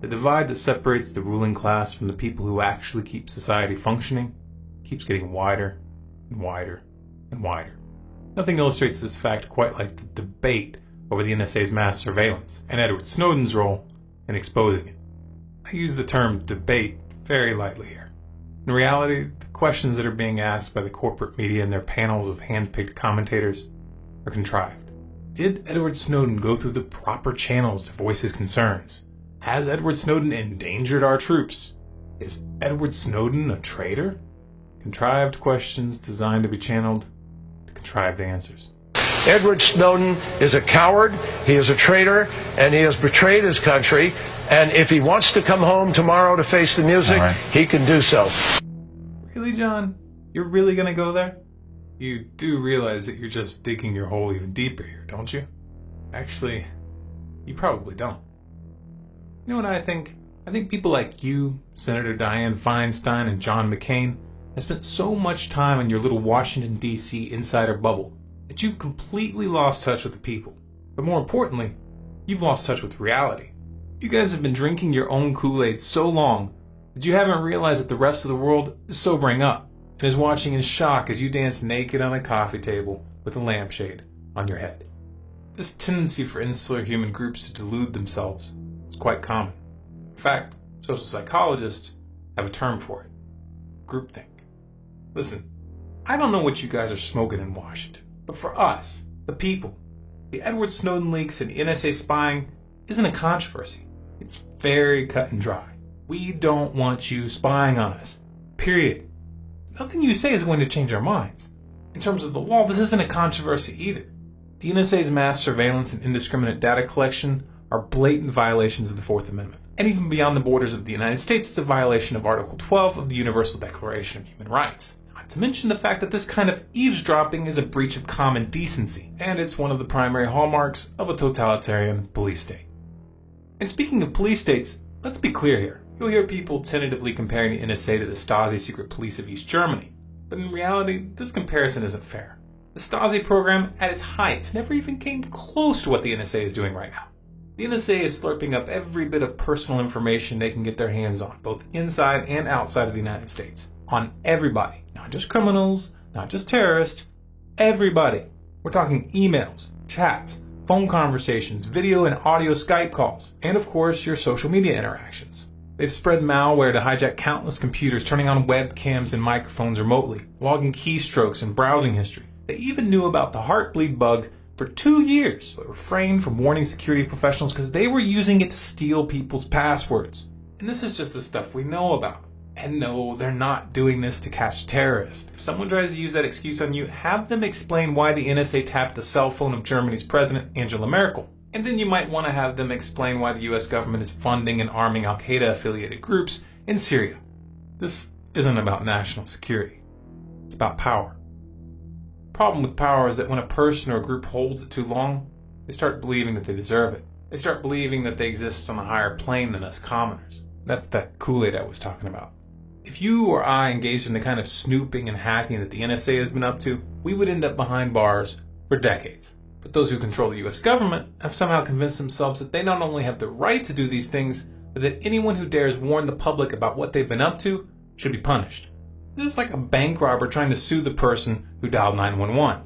The divide that separates the ruling class from the people who actually keep society functioning keeps getting wider and wider and wider. Nothing illustrates this fact quite like the debate over the NSA's mass surveillance and Edward Snowden's role in exposing it. I use the term debate very lightly here. In reality, the questions that are being asked by the corporate media and their panels of hand-picked commentators are contrived. Did Edward Snowden go through the proper channels to voice his concerns? Has Edward Snowden endangered our troops? Is Edward Snowden a traitor? Contrived questions designed to be channeled to contrived answers. Edward Snowden is a coward, he is a traitor, and he has betrayed his country, and if he wants to come home tomorrow to face the music, he can do so. Really, John? You're really going to go there? You do realize that you're just digging your hole even deeper here, don't you? Actually, you probably don't. You know what I think? I think people like you, Senator Dianne Feinstein, and John McCain have spent so much time in your little Washington, D.C. insider bubble that you've completely lost touch with the people. But more importantly, you've lost touch with reality. You guys have been drinking your own Kool-Aid so long that you haven't realized that the rest of the world is sobering up and is watching in shock as you dance naked on a coffee table with a lampshade on your head. This tendency for insular human groups to delude themselves is quite common. In fact, social psychologists have a term for it: groupthink. Listen, I don't know what you guys are smoking in Washington, but for us, the people, the Edward Snowden leaks and NSA spying isn't a controversy. It's very cut and dry. We don't want you spying on us. Period. Nothing you say is going to change our minds. In terms of the law, this isn't a controversy either. The NSA's mass surveillance and indiscriminate data collection are blatant violations of the Fourth Amendment. And even beyond the borders of the United States, it's a violation of Article 12 of the Universal Declaration of Human Rights. Not to mention the fact that this kind of eavesdropping is a breach of common decency, and it's one of the primary hallmarks of a totalitarian police state. And speaking of police states, let's be clear here. You'll hear people tentatively comparing the NSA to the Stasi secret police of East Germany. But in reality, this comparison isn't fair. The Stasi program, at its height, never even came close to what the NSA is doing right now. The NSA is slurping up every bit of personal information they can get their hands on, both inside and outside of the United States. On everybody. Not just criminals, not just terrorists, everybody. We're talking emails, chats, phone conversations, video and audio Skype calls, and of course your social media interactions. They've spread malware to hijack countless computers, turning on webcams and microphones remotely, logging keystrokes and browsing history. They even knew about the Heartbleed bug for 2 years, but refrained from warning security professionals because they were using it to steal people's passwords. And this is just the stuff we know about. And no, they're not doing this to catch terrorists. If someone tries to use that excuse on you, have them explain why the NSA tapped the cell phone of Germany's president, Angela Merkel. And then you might want to have them explain why the US government is funding and arming Al-Qaeda-affiliated groups in Syria. This isn't about national security. It's about power. The problem with power is that when a person or a group holds it too long, they start believing that they deserve it. They start believing that they exist on a higher plane than us commoners. That's that Kool-Aid I was talking about. If you or I engaged in the kind of snooping and hacking that the NSA has been up to, we would end up behind bars for decades. But those who control the US government have somehow convinced themselves that they not only have the right to do these things, but that anyone who dares warn the public about what they've been up to should be punished. This is like a bank robber trying to sue the person who dialed 911.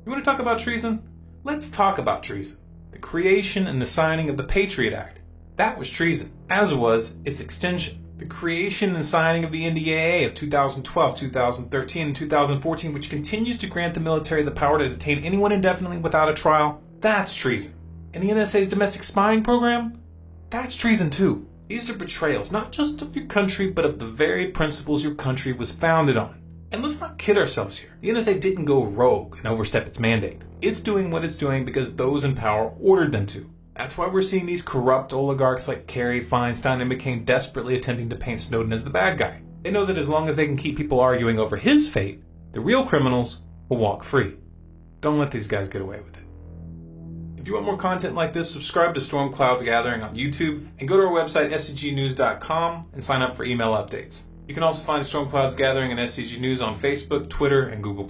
You want to talk about treason? Let's talk about treason. The creation and the signing of the Patriot Act. That was treason, as was its extension. The creation and signing of the NDAA of 2012, 2013, and 2014, which continues to grant the military the power to detain anyone indefinitely without a trial, that's treason. And the NSA's domestic spying program? That's treason too. These are betrayals, not just of your country, but of the very principles your country was founded on. And let's not kid ourselves here. The NSA didn't go rogue and overstep its mandate. It's doing what it's doing because those in power ordered them to. That's why we're seeing these corrupt oligarchs like Kerry, Feinstein, and McCain desperately attempting to paint Snowden as the bad guy. They know that as long as they can keep people arguing over his fate, the real criminals will walk free. Don't let these guys get away with it. If you want more content like this, subscribe to Storm Clouds Gathering on YouTube and go to our website scgnews.com and sign up for email updates. You can also find Storm Clouds Gathering and SCG News on Facebook, Twitter, and Google+.